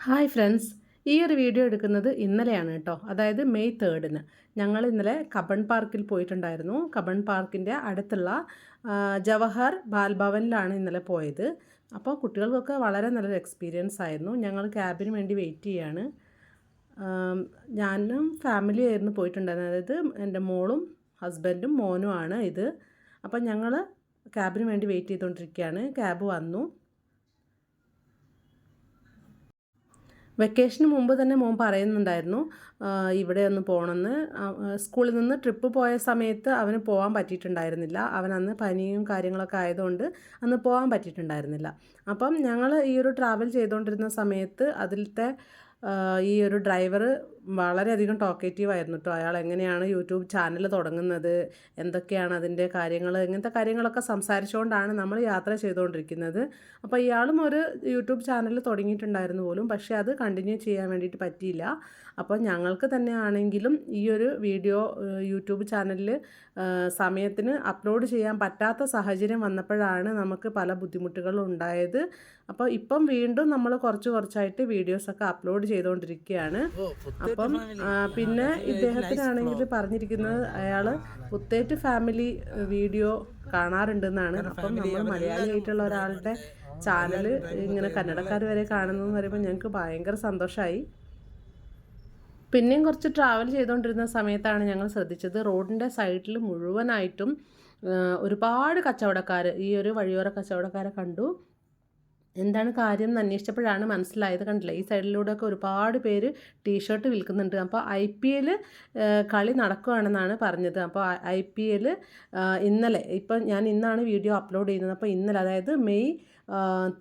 Hi friends, ഈ ഒരു video എടുക്കുന്നത് ഇന്നലെയാണ് കേട്ടോ. അതായത് മെയ് 3-ന് ഞങ്ങൾ ഇന്നലെ കബൺ പാർക്കിൽ പോയിട്ടുണ്ടായിരുന്നു. കബൺ പാർക്കിൻ്റെ അടുത്തുള്ള ജവഹർ ബാൽഭവനിലാണ് ഇന്നലെ പോയത്. അപ്പോൾ കുട്ടികൾക്കൊക്കെ വളരെ നല്ലൊരു എക്സ്പീരിയൻസ് ആയിരുന്നു. ഞങ്ങൾ ക്യാബിന് വേണ്ടി വെയിറ്റ് ചെയ്യാണ്. ഞാനും ഫാമിലി ആയിരുന്നു പോയിട്ടുണ്ടായിരുന്നത്. അതായത് എൻ്റെ മോളും ഹസ്ബൻഡും മോനുമാണ് ഇത്. അപ്പം ഞങ്ങൾ ക്യാബിന് വേണ്ടി വെയിറ്റ് ചെയ്തുകൊണ്ടിരിക്കുകയാണ്. ക്യാബ് വന്നു. വെക്കേഷന് മുമ്പ് തന്നെ മോൻ പറയുന്നുണ്ടായിരുന്നു ഇവിടെ ഒന്ന് പോകണമെന്ന്. സ്കൂളിൽ നിന്ന് ട്രിപ്പ് പോയ സമയത്ത് അവന് പോകാൻ പറ്റിയിട്ടുണ്ടായിരുന്നില്ല. അവൻ അന്ന് പനിയും കാര്യങ്ങളൊക്കെ ആയതുകൊണ്ട് അന്ന് പോകാൻ പറ്റിയിട്ടുണ്ടായിരുന്നില്ല. അപ്പം ഞങ്ങൾ ഈ ഒരു ട്രാവൽ ചെയ്തുകൊണ്ടിരുന്ന സമയത്ത് അതിലത്തെ ഈ ഒരു ഡ്രൈവർ വളരെയധികം ടോക്കേറ്റീവ് ആയിരുന്നു കേട്ടോ. അയാൾ എങ്ങനെയാണ് യൂട്യൂബ് ചാനൽ തുടങ്ങുന്നത്, എന്തൊക്കെയാണ് അതിൻ്റെ കാര്യങ്ങൾ, ഇങ്ങനത്തെ കാര്യങ്ങളൊക്കെ സംസാരിച്ചുകൊണ്ടാണ് നമ്മൾ യാത്ര ചെയ്തുകൊണ്ടിരിക്കുന്നത്. അപ്പോൾ ഇയാളും ഒരു യൂട്യൂബ് ചാനൽ തുടങ്ങിയിട്ടുണ്ടായിരുന്നു പോലും, പക്ഷേ അത് കണ്ടിന്യൂ ചെയ്യാൻ വേണ്ടിയിട്ട് പറ്റിയില്ല. അപ്പോൾ ഞങ്ങൾക്ക് തന്നെ ആണെങ്കിലും ഈ ഒരു വീഡിയോ യൂട്യൂബ് ചാനലിൽ സമയത്തിന് അപ്ലോഡ് ചെയ്യാൻ പറ്റാത്ത സാഹചര്യം വന്നപ്പോഴാണ് നമുക്ക് പല ബുദ്ധിമുട്ടുകളും ഉണ്ടായത്. അപ്പോൾ ഇപ്പം വീണ്ടും നമ്മൾ കുറച്ചായിട്ട് വീഡിയോസൊക്കെ അപ്ലോഡ് ചെയ്തുകൊണ്ടിരിക്കുകയാണ്. അപ്പം പിന്നെ ഇദ്ദേഹത്തിനാണെങ്കിൽ പറഞ്ഞിരിക്കുന്നത് അയാൾ പുത്തേറ്റ് ഫാമിലി വീഡിയോ കാണാറുണ്ടെന്നാണ്. അപ്പം നമ്മൾ മലയാളിയായിട്ടുള്ള ഒരാളുടെ ചാനൽ ഇങ്ങനെ കന്നഡക്കാർ വരെ കാണുന്നതെന്ന് പറയുമ്പോൾ ഞങ്ങൾക്ക് ഭയങ്കര സന്തോഷമായി. പിന്നെയും കുറച്ച് ട്രാവൽ ചെയ്തുകൊണ്ടിരുന്ന സമയത്താണ് ഞങ്ങൾ ശ്രദ്ധിച്ചത്, റോഡിൻ്റെ സൈഡിൽ മുഴുവനായിട്ടും ഒരുപാട് കച്ചവടക്കാർ, ഈ ഒരു വഴിയോര കച്ചവടക്കാരെ കണ്ടു. എന്താണ് കാര്യം എന്ന് അന്വേഷിച്ചപ്പോഴാണ് മനസ്സിലായത്. കണ്ടില്ലേ, ഈ സൈഡിലൂടെയൊക്കെ ഒരുപാട് പേര് ടീഷർട്ട് വിൽക്കുന്നുണ്ട്. അപ്പോൾ IPL കളി നടക്കുകയാണെന്നാണ് പറഞ്ഞത്. അപ്പോൾ IPL ഇന്നലെ, ഇപ്പം ഞാൻ ഇന്നാണ് വീഡിയോ അപ്ലോഡ് ചെയ്യുന്നത്. അപ്പോൾ ഇന്നലെ, അതായത് മെയ്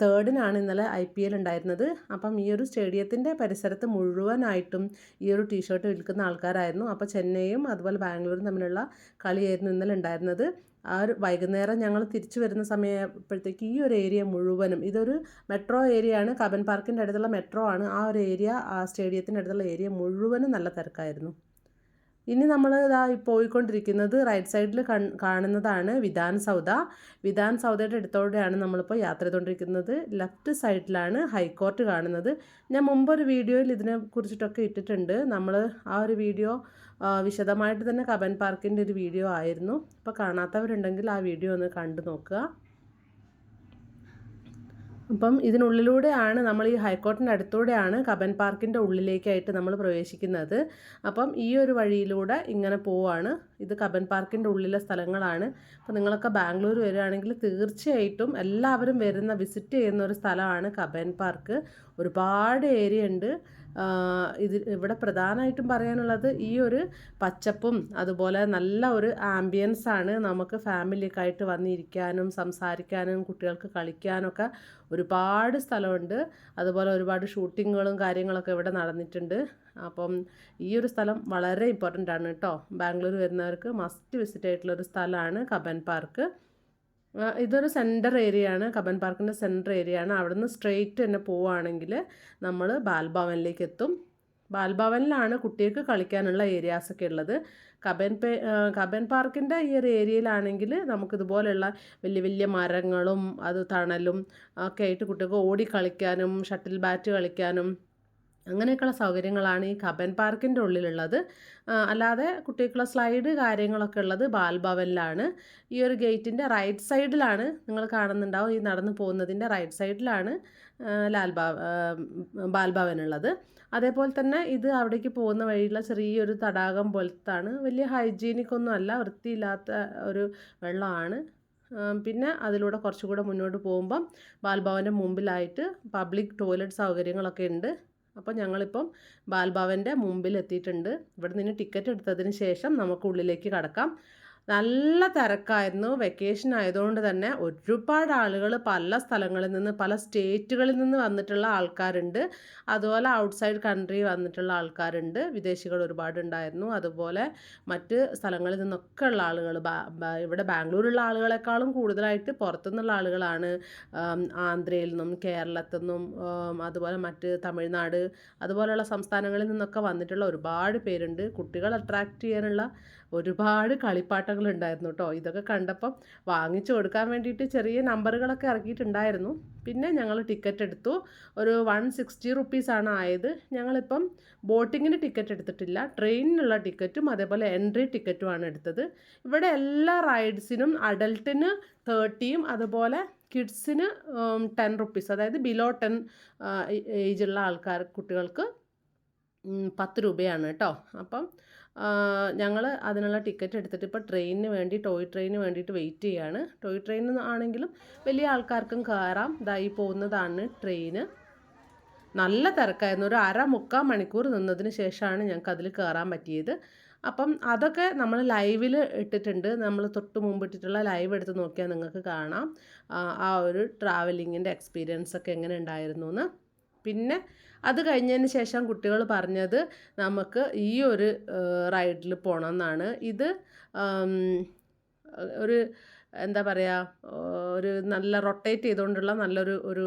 3-നാണ് ഇന്നലെ IPL ഉണ്ടായിരുന്നത്. അപ്പം ഈ ഒരു സ്റ്റേഡിയത്തിൻ്റെ പരിസരത്ത് മുഴുവനായിട്ടും ഈ ഒരു ടീഷർട്ട് വിൽക്കുന്ന ആൾക്കാരായിരുന്നു. അപ്പോൾ ചെന്നൈയും അതുപോലെ ബാംഗ്ലൂരും തമ്മിലുള്ള കളിയായിരുന്നു ഇന്നലെ ഉണ്ടായിരുന്നത്. ആ ഒരു വൈകുന്നേരം ഞങ്ങൾ തിരിച്ചു വരുന്ന സമയപ്പോഴത്തേക്ക് ഈ ഒരു ഏരിയ മുഴുവനും, ഇതൊരു മെട്രോ ഏരിയയാണ്, കബൻ പാർക്കിൻ്റെ അടുത്തുള്ള മെട്രോ ആണ്. ആ ഒരു ഏരിയ, ആ സ്റ്റേഡിയത്തിൻ്റെ അടുത്തുള്ള ഏരിയ മുഴുവനും നല്ല തിരക്കായിരുന്നു. ഇനി നമ്മൾ ഇതാ പോയിക്കൊണ്ടിരിക്കുന്നത് റൈറ്റ് സൈഡിൽ കാണുന്നതാണ് വിധാൻ സൗധ. വിധാൻ സൗധയുടെ അടുത്തോടെയാണ് നമ്മളിപ്പോൾ യാത്ര ചെയ്തുകൊണ്ടിരിക്കുന്നത്. ലെഫ്റ്റ് സൈഡിലാണ് ഹൈക്കോർട്ട് കാണുന്നത്. ഞാൻ മുമ്പൊരു വീഡിയോയിൽ ഇതിനെ കുറിച്ചിട്ടൊക്കെ ഇട്ടിട്ടുണ്ട്. നമ്മൾ ആ ഒരു വീഡിയോ വിശദമായിട്ട് തന്നെ കബൻ പാർക്കിൻ്റെ ഒരു വീഡിയോ ആയിരുന്നു. അപ്പോൾ കാണാത്തവരുണ്ടെങ്കിൽ ആ വീഡിയോ ഒന്ന് കണ്ടു നോക്കുക. അപ്പം ഇതിനുള്ളിലൂടെയാണ് നമ്മൾ, ഈ ഹൈക്കോർട്ടിൻ്റെ അടുത്തൂടെയാണ് കബൻ പാർക്കിൻ്റെ ഉള്ളിലേക്കായിട്ട് നമ്മൾ പ്രവേശിക്കുന്നത്. അപ്പം ഈ ഒരു വഴിയിലൂടെ ഇങ്ങനെ പോവാണ്. ഇത് കബൻ പാർക്കിൻ്റെ ഉള്ളിലെ സ്ഥലങ്ങളാണ്. അപ്പോൾ നിങ്ങളൊക്കെ ബാംഗ്ലൂർ വരികയാണെങ്കിൽ തീർച്ചയായിട്ടും എല്ലാവരും വിസിറ്റ് ചെയ്യുന്ന ഒരു സ്ഥലമാണ് കബൻ പാർക്ക്. ഒരുപാട് ഏരിയ ഉണ്ട്. ഇവിടെ പ്രധാനമായിട്ടും പറയാനുള്ളത് ഈ ഒരു പച്ചപ്പും അതുപോലെ നല്ല ഒരു ആംബിയൻസ് ആണ്. നമുക്ക് ഫാമിലിയൊക്കെ ആയിട്ട് വന്നിരിക്കാനും സംസാരിക്കാനും കുട്ടികൾക്ക് കളിക്കാനൊക്കെ ഒരുപാട് സ്ഥലമുണ്ട്. അതുപോലെ ഒരുപാട് ഷൂട്ടിങ്ങുകളും കാര്യങ്ങളൊക്കെ ഇവിടെ നടന്നിട്ടുണ്ട്. അപ്പം ഈ ഒരു സ്ഥലം വളരെ ഇമ്പോർട്ടൻ്റ് ആണ് കേട്ടോ. ബാംഗ്ലൂർ വരുന്നവർക്ക് മസ്റ്റ് വിസിറ്റ് ആയിട്ടുള്ളൊരു സ്ഥലമാണ് കബൻ പാർക്ക്. ഇതൊരു സെൻറ്റർ ഏരിയ ആണ്, കബൻ പാർക്കിൻ്റെ സെൻറ്റർ ഏരിയ ആണ്. അവിടെ നിന്ന് സ്ട്രെയിറ്റ് തന്നെ പോവുകയാണെങ്കിൽ നമ്മൾ ബാൽഭവനിലേക്ക് എത്തും. ബാൽഭവനിലാണ് കുട്ടികൾക്ക് കളിക്കാനുള്ള ഏരിയാസൊക്കെ ഉള്ളത്. കബൻ പാർക്കിൻ്റെ ഈ ഒരു ഏരിയയിലാണെങ്കിൽ നമുക്കിതുപോലെയുള്ള വലിയ വലിയ മരങ്ങളും അത് തണലും ഒക്കെ ആയിട്ട് കുട്ടികൾക്ക് ഓടി കളിക്കാനും ഷട്ടിൽ ബാറ്റ് കളിക്കാനും അങ്ങനെയൊക്കെയുള്ള സൗകര്യങ്ങളാണ് ഈ കബൻ പാർക്കിൻ്റെ ഉള്ളിലുള്ളത്. അല്ലാതെ കുട്ടികൾക്കുള്ള സ്ലൈഡ് കാര്യങ്ങളൊക്കെ ഉള്ളത് ബാൽഭവനിലാണ്. ഈ ഒരു ഗേറ്റിൻ്റെ റൈറ്റ് സൈഡിലാണ് നിങ്ങൾ കാണുന്നുണ്ടാവും, ഈ നടന്നു പോകുന്നതിൻ്റെ റൈറ്റ് സൈഡിലാണ് ബാൽഭവനുള്ളത്. അതേപോലെ തന്നെ ഇത് അവിടേക്ക് പോകുന്ന വഴിയുള്ള ചെറിയൊരു തടാകം പോലത്താണ്. വലിയ ഹൈജീനിക് ഒന്നും അല്ല, വൃത്തിയില്ലാത്ത ഒരു വെള്ളമാണ്. പിന്നെ അതിലൂടെ കുറച്ചുകൂടെ മുന്നോട്ട് പോകുമ്പം ബാൽഭവൻ്റെ മുമ്പിലായിട്ട് പബ്ലിക് ടോയ്ലറ്റ് സൗകര്യങ്ങളൊക്കെ ഉണ്ട്. അപ്പോൾ ഞങ്ങളിപ്പം ബാൽഭവൻ്റെ മുമ്പിൽ എത്തിയിട്ടുണ്ട്. ഇവിടെ നിന്ന് ടിക്കറ്റ് എടുത്തതിന് ശേഷം നമുക്ക് ഉള്ളിലേക്ക് കടക്കാം. നല്ല തിരക്കായിരുന്നു. വെക്കേഷൻ ആയതുകൊണ്ട് തന്നെ ഒരുപാട് ആളുകൾ പല സ്ഥലങ്ങളിൽ നിന്ന്, പല സ്റ്റേറ്റുകളിൽ നിന്ന് വന്നിട്ടുള്ള ആൾക്കാരുണ്ട്. അതുപോലെ ഔട്ട്സൈഡ് കൺട്രി വന്നിട്ടുള്ള ആൾക്കാരുണ്ട്. വിദേശികൾ ഒരുപാടുണ്ടായിരുന്നു. അതുപോലെ മറ്റ് സ്ഥലങ്ങളിൽ നിന്നൊക്കെ ഉള്ള ആളുകൾ, ഇവിടെ ബാംഗ്ലൂരുള്ള ആളുകളെക്കാളും കൂടുതലായിട്ട് പുറത്തുനിന്നുള്ള ആളുകളാണ്. ആന്ധ്രയിൽ നിന്നും കേരളത്തിൽ നിന്നും അതുപോലെ മറ്റ് തമിഴ്നാട് അതുപോലെയുള്ള സംസ്ഥാനങ്ങളിൽ നിന്നൊക്കെ വന്നിട്ടുള്ള ഒരുപാട് പേരുണ്ട്. കുട്ടികൾ അട്രാക്റ്റ് ചെയ്യാനുള്ള ഒരുപാട് കളിപ്പാട്ടങ്ങൾ കളിപ്പാട്ടങ്ങളുണ്ടായിരുന്നു കേട്ടോ. ഇതൊക്കെ കണ്ടപ്പം വാങ്ങിച്ചു കൊടുക്കാൻ വേണ്ടിയിട്ട് ചെറിയ നമ്പറുകളൊക്കെ ഇറക്കിയിട്ടുണ്ടായിരുന്നു. പിന്നെ ഞങ്ങൾ ടിക്കറ്റ് എടുത്തു. ഒരു 160 റുപ്പീസാണ് ആയത്. ഞങ്ങളിപ്പം ബോട്ടിങ്ങിന് ടിക്കറ്റ് എടുത്തിട്ടില്ല, ട്രെയിനിനുള്ള ടിക്കറ്റും അതേപോലെ എൻട്രി ടിക്കറ്റുമാണ് എടുത്തത്. ഇവിടെ എല്ലാ റൈഡ്സിനും അഡൽട്ടിന് 30യും അതുപോലെ കിഡ്സിന് 10 റുപ്പീസ്, അതായത് ബിലോ 10 ഏജുള്ള കുട്ടികൾക്ക് 10 രൂപയാണ് കേട്ടോ. അപ്പം ഞങ്ങൾ അതിനുള്ള ടിക്കറ്റ് എടുത്തിട്ട് ഇപ്പോൾ ട്രെയിനിന് വേണ്ടി ടോയ് ട്രെയിനിന് വേണ്ടിയിട്ട് വെയിറ്റ് ചെയ്യുകയാണ്. ടോയ് ട്രെയിൻ ആണെങ്കിലും വലിയ ആൾക്കാർക്കും കയറാം. ഇതായി പോകുന്നതാണ് ട്രെയിന്. നല്ല തിരക്കായിരുന്നു. ഒരു 1/4-3/4 മണിക്കൂർ നിന്നതിന് ശേഷമാണ് ഞങ്ങൾക്ക് അതിൽ കയറാൻ പറ്റിയത്. അപ്പം അതൊക്കെ നമ്മൾ ലൈവിൽ ഇട്ടിട്ടുണ്ട്. നമ്മൾ തൊട്ട് മുമ്പ് ഇട്ടിട്ടുള്ള ലൈവ് എടുത്ത് നോക്കിയാൽ നിങ്ങൾക്ക് കാണാം ആ ഒരു ട്രാവലിങ്ങിൻ്റെ എക്സ്പീരിയൻസ് ഒക്കെ എങ്ങനെ ഉണ്ടായിരുന്നു എന്ന്. പിന്നെ അത് കഴിഞ്ഞതിന് ശേഷം കുട്ടികൾ പറഞ്ഞത് നമുക്ക് ഈ ഒരു റൈഡിൽ പോകണം എന്നാണ്. ഇത് ഒരു എന്താ പറയുക, ഒരു നല്ല റൊട്ടേറ്റ് ചെയ്തുകൊണ്ടുള്ള നല്ലൊരു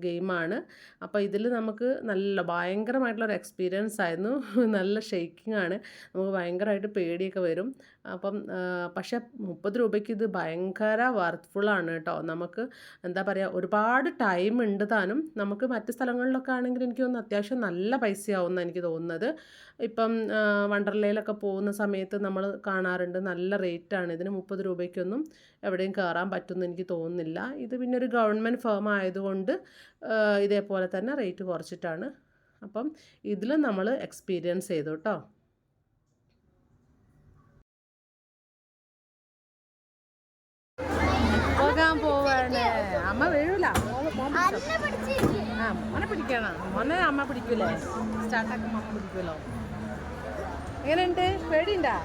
ഗെയിമാണ്. അപ്പോൾ ഇതിൽ നമുക്ക് ഭയങ്കരമായിട്ടുള്ളൊരു എക്സ്പീരിയൻസ് ആയിരുന്നു. നല്ല ഷെയ്ക്കിംഗ് ആണ്, നമുക്ക് ഭയങ്കരമായിട്ട് പേടിയൊക്കെ വരും. അപ്പം പക്ഷേ 30 രൂപയ്ക്ക് ഇത് ഭയങ്കര വർത്ത്ഫുള്ളാണ് കേട്ടോ. നമുക്ക് എന്താ പറയുക, ഒരുപാട് ടൈം ഉണ്ട് താനും. നമുക്ക് മറ്റ് സ്ഥലങ്ങളിലൊക്കെ ആണെങ്കിൽ എനിക്ക് തോന്നുന്നു അത്യാവശ്യം നല്ല പൈസയാവുമെന്ന് എനിക്ക് തോന്നുന്നത്. ഇപ്പം വണ്ടർലയിലൊക്കെ പോകുന്ന സമയത്ത് നമ്മൾ കാണാറുണ്ട് നല്ല റേറ്റാണ്. ഇതിന് 30 രൂപയ്ക്കൊന്നും എവിടെയും കയറാൻ പറ്റുമെന്ന് എനിക്ക് തോന്നുന്നില്ല. ഇത് പിന്നെ ഒരു ഗവൺമെൻറ് ഫേം ആയതുകൊണ്ട് ഇതേപോലെ തന്നെ റേറ്റ് കുറച്ചിട്ടാണ്. അപ്പം ഇതിൽ നമ്മൾ എക്സ്പീരിയൻസ് ചെയ്തു കേട്ടോ. പോകാൻ പോവാണ്. അമ്മ വീഴൂല, മോനെ പിടിക്കണം. മോനെ അമ്മ പിടിക്കൂലേ, സ്റ്റാർട്ടാക്കുമ്പോൾ അമ്മ പിടിക്കുമല്ലോ. എങ്ങനെയുണ്ട്, പേടിയുണ്ടാ?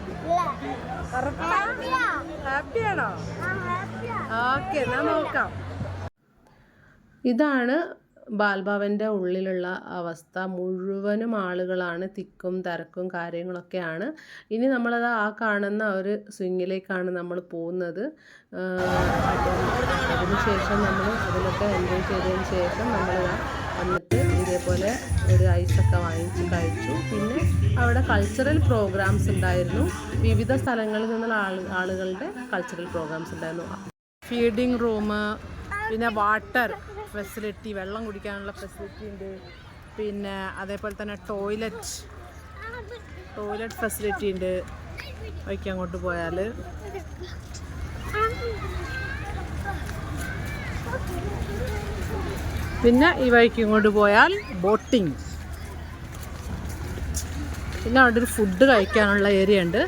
ഹാപ്പിയാണോ? ഓക്കെ, എന്നാ നോക്കാം. ഇതാണ് ബാൽഭവൻ്റെ ഉള്ളിലുള്ള അവസ്ഥ. മുഴുവനും ആളുകളാണ്, തിക്കും തിരക്കും കാര്യങ്ങളൊക്കെയാണ്. ഇനി നമ്മളത് ആ കാണുന്ന ഒരു സ്വിങ്ങിലേക്കാണ് നമ്മൾ പോകുന്നത്. അതിനുശേഷം നമ്മൾ അതിലൊക്കെ എൻജോയ് ചെയ്തതിന് ശേഷം നമ്മൾ വന്നിട്ട് ഇതേപോലെ ഒരു ഐസൊക്കെ വാങ്ങിച്ച് കഴിച്ചു. പിന്നെ അവിടെ കൾച്ചറൽ പ്രോഗ്രാംസ് ഉണ്ടായിരുന്നു. വിവിധ സ്ഥലങ്ങളിൽ നിന്നുള്ള ആളുകളുടെ കൾച്ചറൽ പ്രോഗ്രാംസ് ഉണ്ടായിരുന്നു. ഫീഡിങ് റൂം, പിന്നെ വാട്ടർ ഫെസിലിറ്റി, വെള്ളം കുടിക്കാനുള്ള ഫെസിലിറ്റി ഉണ്ട്. പിന്നെ അതേപോലെ തന്നെ ടോയ്ലറ്റ് ഫെസിലിറ്റി ഉണ്ട് വഴിക്ക് അങ്ങോട്ട് പോയാൽ. പിന്നെ ഈ വഴിക്ക് ഇങ്ങോട്ട് പോയാൽ ബോട്ടിങ്. പിന്നെ അവിടെ ഒരു ഫുഡ് കഴിക്കാനുള്ള ഏരിയ ഉണ്ട്.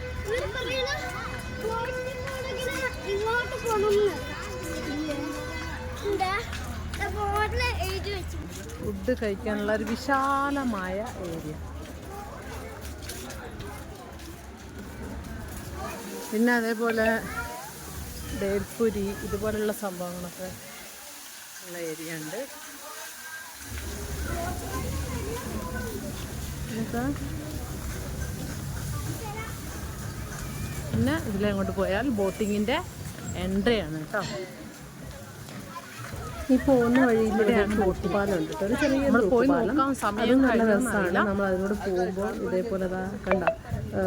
ഫുഡ് കഴിക്കാനുള്ള ഒരു വിശാലമായ ഏരിയ. പിന്നെ അതേപോലെ ബേൽപുരി ഇതുപോലുള്ള സംഭവങ്ങളൊക്കെ ഉള്ള ഏരിയ ഉണ്ട്. പിന്നെ ഇതിലങ്ങോട്ട് പോയാൽ ബോട്ടിങ്ങിൻ്റെ എൻട്രി ആണ് കേട്ടോ. ഈ പോകുന്ന വഴിയിലൂടെയാണ് തൂക്കുപാലം ഉണ്ട്. ഒരു ചെറിയ തൂക്കുപാലം, അതും നല്ല രസമാണ്. നമ്മൾ അതിലൂടെ പോകുമ്പോൾ ഇതേപോലെ കണ്ട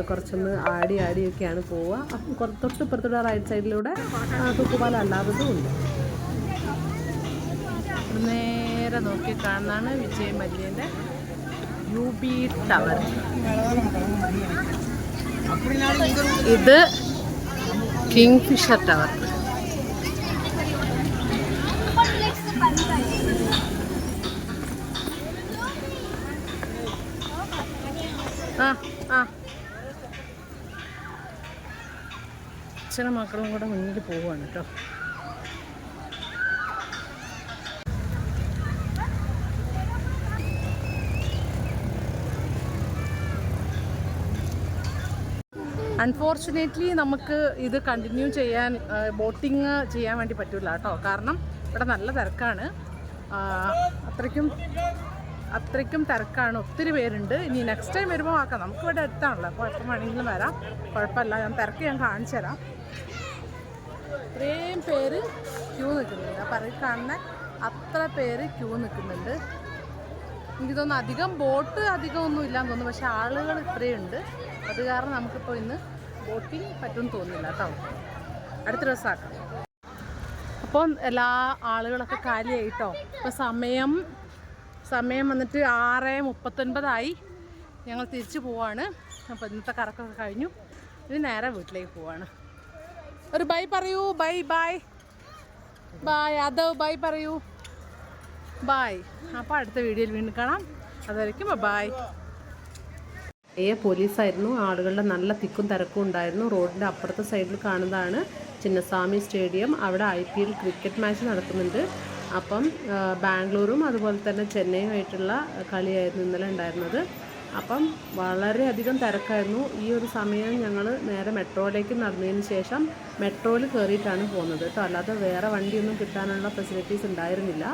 കുറച്ചൊന്ന് ആടിയൊക്കെയാണ് പോവുക. അപ്പം തൊട്ടിപ്പുറത്തൂടെ റൈറ്റ് സൈഡിലൂടെ തൂക്കുപാലം അല്ലാത്തതും ഉണ്ട്. നേരെ നോക്കി കാണുന്നതാണ് വിജയ് മല്യൻ്റെ UB ടവർ. ഇത് കിങ്ഫിഷർ ടവർ. അച്ഛനും മക്കളും കൂടെ മുന്നിൽ പോവുകയാണ് കേട്ടോ. അൺഫോർച്ചുനേറ്റ്ലി നമുക്ക് ഇത് കണ്ടിന്യൂ ചെയ്യാൻ, ബോട്ടിങ് ചെയ്യാൻ വേണ്ടി പറ്റില്ല കേട്ടോ. കാരണം ഇവിടെ നല്ല തിരക്കാണ്, അത്രയ്ക്കും തിരക്കാണ്, ഒത്തിരി പേരുണ്ട്. ഇനി നെക്സ്റ്റ് ടൈം വരുമ്പോൾ ആക്കാം. നമുക്കിവിടെ അടുത്താണല്ലോ, അപ്പോൾ എപ്പം വേണമെങ്കിലും വരാം, കുഴപ്പമില്ല. ഞാൻ കാണിച്ചു തരാം. ഇത്രയും പേര് ക്യൂ നിൽക്കുന്നുണ്ട്. ആ പറയിൽ കാണുന്ന അത്ര പേര് ക്യൂ നിൽക്കുന്നുണ്ട്. എനിക്ക് തോന്നുന്നു അധികം ബോട്ട് ഒന്നും ഇല്ലാന്ന് തോന്നുന്നു, പക്ഷേ ആളുകൾ ഇത്രയും ഉണ്ട്. അത് കാരണം നമുക്കിപ്പോൾ ഇന്ന് ബോട്ടിങ് പറ്റുമെന്ന് തോന്നുന്നില്ല കേട്ടോ, അടുത്ത ദിവസമാക്കാം. അപ്പം എല്ലാ ആളുകളൊക്കെ കാലിയായിട്ടോ. ഇപ്പോൾ സമയം വന്നിട്ട് 6:39 ഞങ്ങൾ തിരിച്ചു പോവാണ്. അപ്പോൾ ഇന്നത്തെ കറക്കമൊക്കെ കഴിഞ്ഞു. ഇനി നേരെ വീട്ടിലേക്ക് പോവാണ്. ഒരു ബൈ പറയൂ. Bye bye bye. അതോ ബൈ പറയൂ. ബൈ. അപ്പോൾ അടുത്ത വീഡിയോയിൽ വീണ്ടും കാണാം. അതുവരെയ്ക്കും ബൈ. പോലീസായിരുന്നു. ആളുകളുടെ നല്ല തിക്കും തിരക്കും ഉണ്ടായിരുന്നു. റോഡിൻ്റെ അപ്പുറത്തെ സൈഡിൽ കാണുന്നതാണ് ചിന്നസ്വാമി സ്റ്റേഡിയം. അവിടെ IPL ക്രിക്കറ്റ് മാച്ച് നടക്കുന്നുണ്ട്. അപ്പം ബാംഗ്ലൂരും അതുപോലെ തന്നെ ചെന്നൈയുമായിട്ടുള്ള കളിയായിരുന്നു ഇന്നലെ ഉണ്ടായിരുന്നത്. അപ്പം വളരെയധികം തിരക്കായിരുന്നു. ഈ ഒരു സമയം ഞങ്ങൾ നേരെ മെട്രോയിലേക്ക് നടന്നതിന് ശേഷം മെട്രോയിൽ കയറിയിട്ടാണ് പോകുന്നത് കേട്ടോ. അല്ലാതെ വേറെ വണ്ടിയൊന്നും കിട്ടാനുള്ള ഫെസിലിറ്റീസ് ഉണ്ടായിരുന്നില്ല.